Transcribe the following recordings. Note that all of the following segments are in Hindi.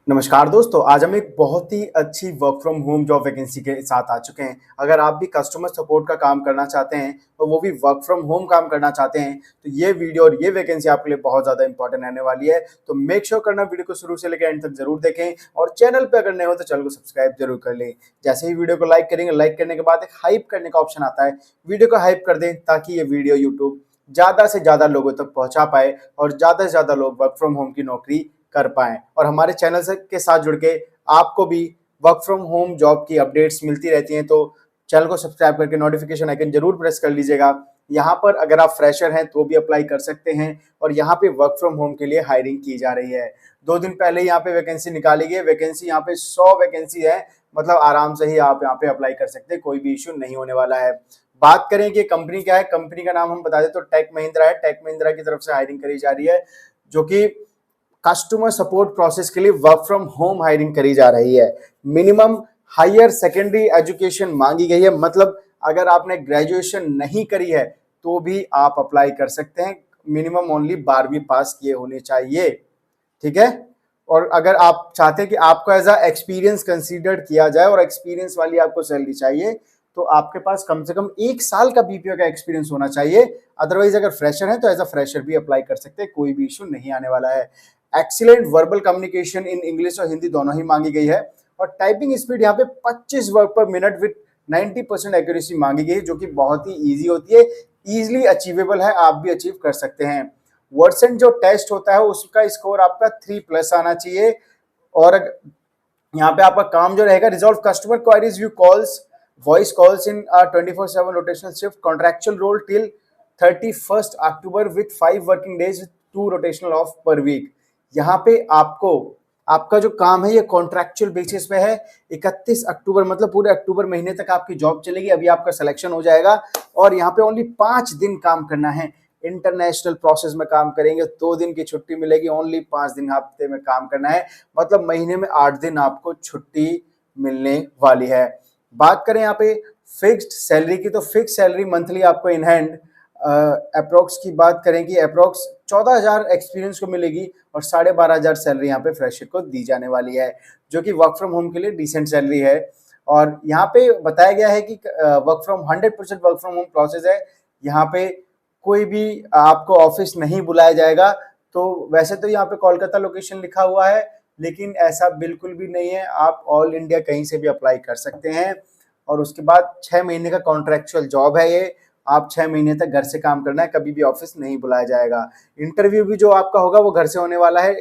नमस्कार दोस्तों, आज हम एक बहुत ही अच्छी work from home job vacancy के साथ आ चुके हैं। अगर आप भी कस्टमर सपोर्ट का काम करना चाहते हैं और वो भी वर्क फ्रॉम होम काम करना चाहते हैं तो ये वीडियो और ये वैकेंसी आपके लिए बहुत ज़्यादा इंपॉर्टेंट रहने वाली है। तो मेक श्योर करना वीडियो को शुरू से लेकर एंड तक जरूर देखें और चैनल पे अगर नए हो तो चैनल को सब्सक्राइब जरूर कर लें। जैसे ही वीडियो को लाइक करेंगे, लाइक करने के बाद एक हाइप करने का ऑप्शन आता है, वीडियो को हाइप कर दें ताकि ये वीडियो यूट्यूब ज़्यादा से ज़्यादा लोगों तक पहुँचा पाए और ज़्यादा से ज़्यादा लोग वर्क फ्रॉम होम की नौकरी कर पाएं और हमारे चैनल से के साथ जुड़ के आपको भी वर्क फ्रॉम होम जॉब की अपडेट्स मिलती रहती हैं। तो चैनल को सब्सक्राइब करके नोटिफिकेशन आइकन जरूर प्रेस कर लीजिएगा। यहाँ पर अगर आप फ्रेशर हैं तो भी अप्लाई कर सकते हैं और यहाँ पे वर्क फ्रॉम होम के लिए हायरिंग की जा रही है। 2 दिन पहले यहाँ पे वैकेंसी निकाली गई। वैकेंसी यहाँ पे 100 वैकेंसी है, मतलब आराम से ही आप यहाँ पे अप्लाई कर सकते हैं, कोई भी इश्यू नहीं होने वाला है। बात करें कि कंपनी क्या है, कंपनी का नाम हम बता दें तो टेक महिंद्रा है। टेक महिंद्रा की तरफ से हायरिंग करी जा रही है जो कि कस्टमर सपोर्ट प्रोसेस के लिए वर्क फ्रॉम होम हायरिंग करी जा रही है। मिनिमम हायर सेकेंडरी एजुकेशन मांगी गई है, मतलब अगर आपने ग्रेजुएशन नहीं करी है तो भी आप अप्लाई कर सकते हैं। मिनिमम ओनली 12वीं पास किए होने चाहिए, ठीक है। और अगर आप चाहते हैं कि आपको एज अ एक्सपीरियंस कंसीडर्ड किया जाए और एक्सपीरियंस वाली आपको सैलरी चाहिए तो आपके पास कम से कम 1 साल का बीपीओ का एक्सपीरियंस होना चाहिए। अदरवाइज अगर फ्रेशर है तो एज अ फ्रेशर भी अप्लाई कर सकते हैं, कोई भी इशू नहीं आने वाला है। Excellent verbal communication in English और हिंदी दोनों ही मांगी गई है और टाइपिंग स्पीड यहाँ पे 25 word per minute with 90% accuracy मांगी गई है, जो कि बहुत ही ईजी होती है, ईजिली अचीवेबल है, आप भी अचीव कर सकते हैं। वर्डसेंट जो टेस्ट होता है उसका स्कोर आपका 3+ आना चाहिए और यहाँ पे आपका काम जो रहेगा, resolve customer queries, view calls, voice calls in 24/7 rotational shift, contractual role till 31 October with 5 working days with 2 rotational off per week. यहाँ पे आपको आपका जो काम है ये कॉन्ट्रैक्चुअल बेसिस पे है। 31 अक्टूबर मतलब पूरे अक्टूबर महीने तक आपकी जॉब चलेगी। अभी आपका सिलेक्शन हो जाएगा और यहाँ पे ओनली 5 दिन काम करना है। इंटरनेशनल प्रोसेस में काम करेंगे, 2 दिन की छुट्टी मिलेगी, ओनली 5 दिन हफ्ते में काम करना है, मतलब महीने में 8 दिन आपको छुट्टी मिलने वाली है। बात करें यहाँ पे फिक्स्ड सैलरी की तो फिक्स सैलरी मंथली आपको इन हैंड अप्रोक्स की बात करें कि अप्रोक्स 14,000 एक्सपीरियंस को मिलेगी और 12,500 सैलरी यहाँ पे फ्रेशर को दी जाने वाली है, जो कि वर्क फ्रॉम होम के लिए डिसेंट सैलरी है। और यहाँ पे बताया गया है कि 100% वर्क फ्रॉम होम प्रोसेस है। यहाँ पे कोई भी आपको ऑफिस नहीं बुलाया जाएगा। तो वैसे तो यहाँ पे कोलकाता लोकेशन लिखा हुआ है, लेकिन ऐसा बिल्कुल भी नहीं है, आप ऑल इंडिया कहीं से भी अप्लाई कर सकते हैं। और उसके बाद 6 महीने का कॉन्ट्रैक्चुअल जॉब है ये, आप 6 महीने तक घर से काम करना है, कभी भी ऑफिस नहीं बुलाया जाएगा। इंटरव्यू भी जो आपका होगा वो घर से होने वाला है।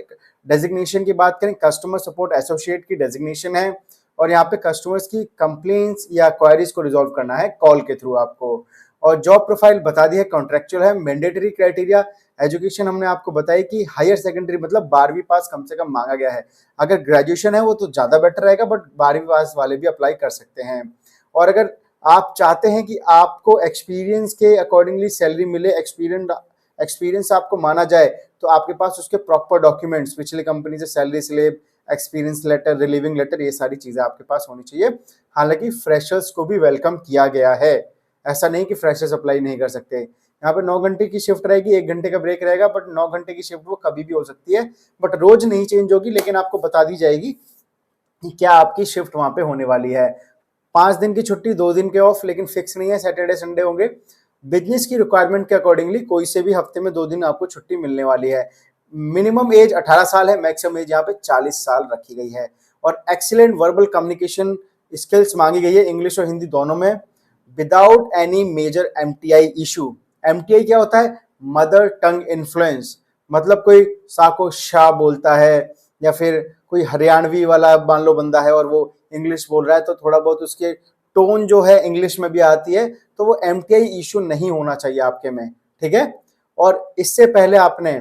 डेजिग्नेशन की बात करें, कस्टमर सपोर्ट एसोसिएट की डेजिग्नेशन है और यहाँ पे कस्टमर्स की कंप्लेंट्स या क्वायरीज को रिजॉल्व करना है कॉल के थ्रू आपको। और जॉब प्रोफाइल बता दी है, कॉन्ट्रैक्चुअल है। मैंडेटरी क्राइटेरिया एजुकेशन हमने आपको बताई कि हायर सेकेंडरी मतलब 12वीं पास कम से कम मांगा गया है। अगर ग्रेजुएशन है वो तो ज़्यादा बेटर रहेगा, बट 12वीं पास वाले भी अप्लाई कर सकते हैं। और अगर आप चाहते हैं कि आपको एक्सपीरियंस के अकॉर्डिंगली सैलरी मिले, एक्सपीरियंस आपको माना जाए, तो आपके पास उसके प्रॉपर डॉक्यूमेंट्स, पिछले कंपनी से salary slip, experience letter, relieving letter, ये सारी चीज़ें आपके पास होनी चाहिए। हालांकि फ्रेशर्स को भी वेलकम किया गया है, ऐसा नहीं कि फ्रेशर्स अप्लाई नहीं कर सकते। यहाँ पे 9 घंटे की शिफ्ट रहेगी, 1 घंटे का ब्रेक रहेगा, बट 9 घंटे की शिफ्ट वो कभी भी हो सकती है, बट रोज नहीं चेंज होगी, लेकिन आपको बता दी जाएगी कि क्या आपकी शिफ्ट वहां पे होने वाली है। 5 दिन की छुट्टी, 2 दिन के ऑफ, लेकिन फिक्स नहीं है, सैटरडे संडे होंगे। बिजनेस की रिक्वायरमेंट के अकॉर्डिंगली कोई से भी हफ्ते में 2 दिन आपको छुट्टी मिलने वाली है। मिनिमम एज 18 साल है, मैक्सिमम एज यहाँ पे 40 साल रखी गई है। और एक्सीलेंट वर्बल कम्युनिकेशन स्किल्स मांगी गई है, इंग्लिश और हिंदी दोनों में, without any major MTI issue. MTI क्या होता है? मदर टंग इन्फ्लुएंस, मतलब कोई सा को शाह बोलता है या फिर कोई हरियाणवी वाला मान लो बंदा है और वो इंग्लिश बोल रहा है, तो थोड़ा बहुत उसके टोन जो है इंग्लिश में भी आती है, तो वो एमटीआई इशू नहीं होना चाहिए आपके में, ठीक है। और इससे पहले आपने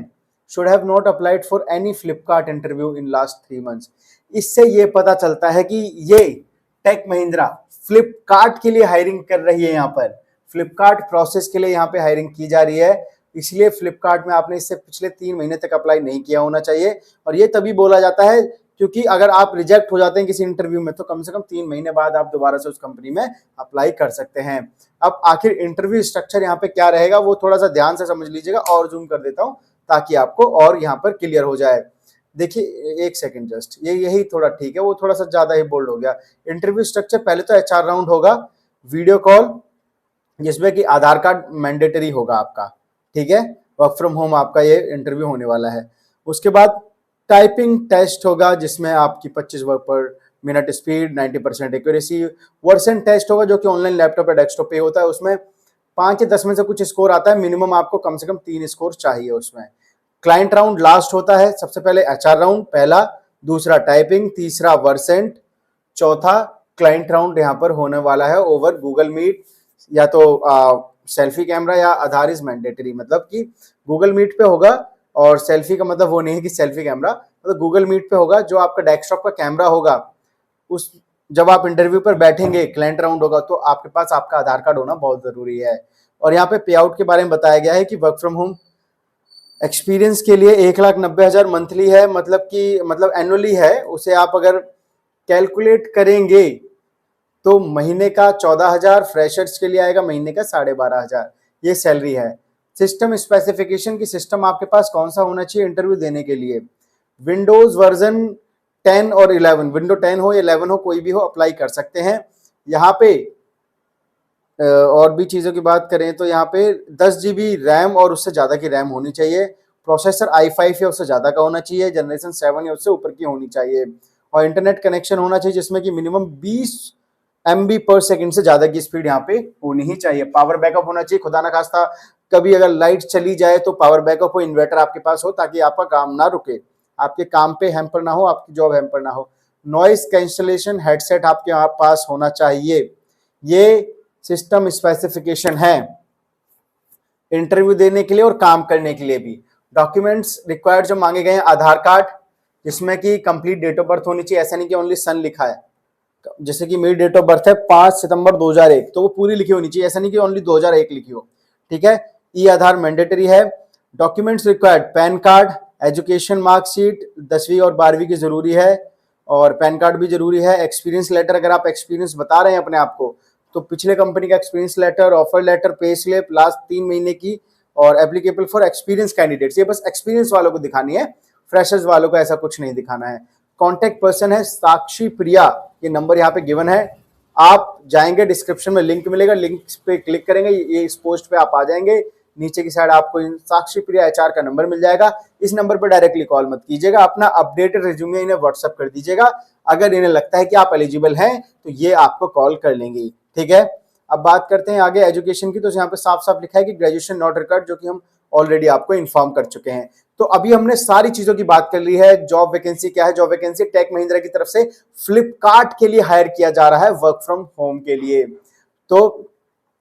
should have not applied for any Flipkart interview in last 3 months. इससे ये पता चलता है कि ये टेक महिंद्रा फ्लिपकार्ट के लिए हायरिंग कर रही है। यहाँ पर फ्लिपकार्ट प्रोसेस के लिए यहाँ पे हायरिंग की जा रही है, इसलिए फ्लिपकार्ट में आपने इससे पिछले 3 महीने तक अप्लाई नहीं किया होना चाहिए। और ये तभी बोला जाता है क्योंकि अगर आप रिजेक्ट हो जाते हैं किसी इंटरव्यू में तो कम से कम 3 महीने बाद आप दोबारा से उस कंपनी में अप्लाई कर सकते हैं। अब आखिर इंटरव्यू स्ट्रक्चर यहाँ पे क्या रहेगा वो थोड़ा सा ध्यान से समझ लीजिएगा, और जूम कर देता हूँ ताकि आपको और यहाँ पर क्लियर हो जाए। देखिए एक सेकंड जस्ट, ये यही थोड़ा ठीक है, वो थोड़ा सा ज्यादा ही बोल्ड हो गया। इंटरव्यू स्ट्रक्चर, पहले तो एचआर राउंड होगा, वीडियो कॉल, जिसमें कि आधार कार्ड मैंडेटरी होगा आपका, ठीक है। वर्क फ्रॉम होम आपका ये इंटरव्यू होने वाला है। उसके बाद टाइपिंग टेस्ट होगा, जिसमें आपकी 25 word per minute speed, 90% accuracy. Versant test होगा जो कि ऑनलाइन लैपटॉप या डेस्कटॉप पे होता है, उसमें 5 या 10 में से कुछ स्कोर आता है, मिनिमम आपको कम से कम 3 स्कोर चाहिए उसमें। क्लाइंट राउंड लास्ट होता है, सबसे पहले एचआर राउंड पहला, दूसरा टाइपिंग, तीसरा वर्सेंट, चौथा क्लाइंट राउंड यहाँ पर होने वाला है ओवर गूगल मीट, या तो सेल्फी कैमरा या आधार इज मैंडेटरी, मतलब कि गूगल मीट पे होगा। और सेल्फी का मतलब वो नहीं है कि सेल्फी कैमरा, मतलब गूगल मीट पे होगा, जो आपका डेस्कटॉप का कैमरा होगा उस, जब आप इंटरव्यू पर बैठेंगे, क्लाइंट राउंड होगा, तो आपके पास आपका आधार कार्ड होना बहुत जरूरी है। और यहाँ पे पे आउट के बारे में बताया गया है कि वर्क फ्रॉम होम एक्सपीरियंस के लिए 1,90,000 मंथली है, मतलब एनुअली है। उसे आप अगर कैलकुलेट करेंगे तो महीने का 14,000, फ्रेशर्स के लिए आएगा महीने का 12,500, ये सैलरी है। सिस्टम स्पेसिफिकेशन की, सिस्टम आपके पास कौन सा होना चाहिए इंटरव्यू देने के लिए, विंडोज वर्जन 10 और 11, विंडो 10 हो या 11 हो, कोई भी हो, अप्लाई कर सकते हैं। यहाँ पे और भी चीज़ों की बात करें तो यहाँ पे 10 GB रैम और उससे ज़्यादा की रैम होनी चाहिए। प्रोसेसर i5 या उससे ज़्यादा का होना चाहिए, जनरेशन 7 या उससे ऊपर की होनी चाहिए। और इंटरनेट कनेक्शन होना चाहिए जिसमें कि मिनिमम 20 MB पर सेकंड से ज़्यादा की स्पीड यहाँ पे होनी ही चाहिए। पावर बैकअप होना चाहिए, खुदा ना खास्ता कभी अगर लाइट चली जाए तो पावर बैकअप हो, इन्वर्टर आपके पास हो, ताकि आपका काम ना रुके, आपके काम पे हैम्पर ना हो, आपकी जॉब हैम्पर ना हो। नॉइस कैंसलेशन हेडसेट आपके पास होना चाहिए। ये सिस्टम स्पेसिफिकेशन है इंटरव्यू देने के लिए और काम करने के लिए भी। डॉक्यूमेंट्स रिक्वायर्ड जो मांगे गए हैं, आधार कार्ड, जिसमें कि कंप्लीट डेट ऑफ बर्थ होनी चाहिए, ऐसा नहीं कि ओनली सन लिखा है। जैसे कि मेरी डेट ऑफ बर्थ है 5 सितंबर 2001, तो वो पूरी लिखी होनी चाहिए, ऐसा नहीं कि ओनली 2001 लिखी हो, ठीक है। ई आधार मैंडेटरी है। Documents required, pan card, education marksheet 10वीं और 12वीं की जरूरी है, और पैन कार्ड भी जरूरी है। एक्सपीरियंस लेटर, अगर आप एक्सपीरियंस बता रहे हैं अपने आप को, तो पिछले कंपनी का experience letter, offer letter, pay slip last 3 महीने की, और एप्लीकेबल फॉर एक्सपीरियंस कैंडिडेट्स, ये बस एक्सपीरियंस वालों को दिखानी है, फ्रेशर्स वालों को ऐसा कुछ नहीं दिखाना है। कॉन्टेक्ट पर्सन है साक्षी प्रिया, ये नंबर यहाँ पे गिवन है। आप जाएंगे, डिस्क्रिप्शन में लिंक मिलेगा, लिंक पे क्लिक करेंगे, ये इस पोस्ट पे आप आ जाएंगे, नीचे की साइड आपको साक्षी प्रिया एचआर का नंबर मिल जाएगा। इस नंबर पर डायरेक्टली कॉल मत कीजिएगा, अपना अपडेटेड रिज्यूमे इन्हें व्हाट्सअप कर दीजिएगा। अगर इन्हें लगता है कि आप एलिजिबल हैं तो ये आपको कॉल कर लेंगे, ठीक है। अब बात करते हैं आगे एजुकेशन की, तो यहाँ पे साफ साफ लिखा है कि ग्रेजुएशन नॉट रिक्वायर्ड, जो कि हम ऑलरेडी आपको इन्फॉर्म कर चुके हैं। तो अभी हमने सारी चीजों की बात कर ली है। जॉब वैकेंसी क्या है, जॉब वैकेंसी टेक महिंद्रा की तरफ से फ्लिपकार्ट के लिए हायर किया जा रहा है वर्क फ्रॉम होम के लिए। तो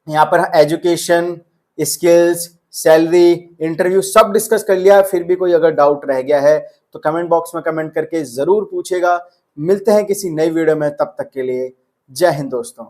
यहाँ पर एजुकेशन, स्किल्स, सैलरी, इंटरव्यू सब डिस्कस कर लिया। फिर भी कोई अगर डाउट रह गया है तो कमेंट बॉक्स में कमेंट करके जरूर पूछेगा। मिलते हैं किसी नई वीडियो में, तब तक के लिए जय हिंद दोस्तों।